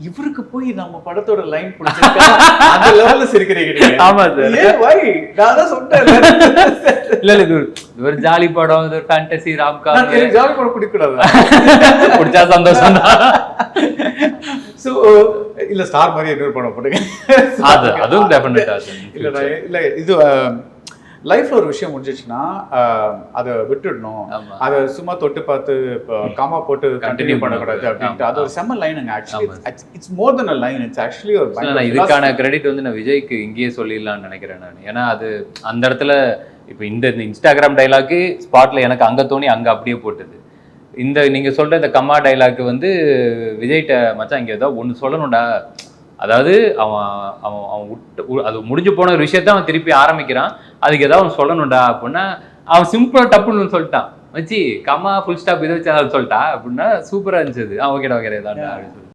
இவருக்கு போய் நம்ம படத்தோட லைன் பிடிச்சிருக்கா அந்த லெவல்ல சிரிக்கிறீங்க. ஆமா சார். ஏன் வை நான் தான் சொன்னேன். இல்ல இது ஒரு ஜாலி படம், இது ஒரு ஃபேண்டசி ராம்காம். ஜாலி படம் பிடிக்கூடாது, பிடிச்சா சந்தோஷம் தான். ஸோ இல்ல ஸ்டார் மாதிரி இன்னொரு படம் போட்டுங்க. அதுவும் டெஃபினட்டா இல்ல இது லைஃப்ல ஒரு விஷயம் முடிஞ்சிச்சுன்னா அதை விட்டுடணும், அதை சும்மா தொட்டு பார்த்து காமா போட்டு கண்டினியூ பண்ணக்கூடாது அப்படின்ட்டு அது ஒரு செம்ம லைனுங்க. Actually it's more then a line, it's actually ஒரு இதுக்கான கிரெடிட் வந்து நான் விஜய்க்கு இங்கேயே சொல்லிடலாம்னு நினைக்கிறேன் நான். ஏன்னா அது அந்த இடத்துல இப்போ இந்த இன்ஸ்டாகிராம் டைலாக்கு ஸ்பாட்ல எனக்கு அங்க தோணி அங்க அப்படியே போட்டது. இந்த நீங்க சொல்ற இந்த கம்மா டைலாக் வந்து விஜய்கிட்ட மச்சான் இங்க ஏதோ ஒன்று சொல்லணும்டா, அதாவது அவன் அவன் அவன் விட்டு அது முடிஞ்சு போன ஒரு விஷயத்த அவன் திருப்பி ஆரம்பிக்கிறான், அதுக்கு ஏதாவது அவன் சொல்லணும்டா அப்படின்னா அவன் சிம்பிளா டப்புன்னு சொல்லிட்டான், வச்சு கம்மா ஃபுல் ஸ்டாப் இதை வச்சு அதை சொல்லிட்டா அப்படின்னா சூப்பரா இருந்துச்சு. ஓகேடா ஓகே தான்டா அப்படின்னு சொல்லி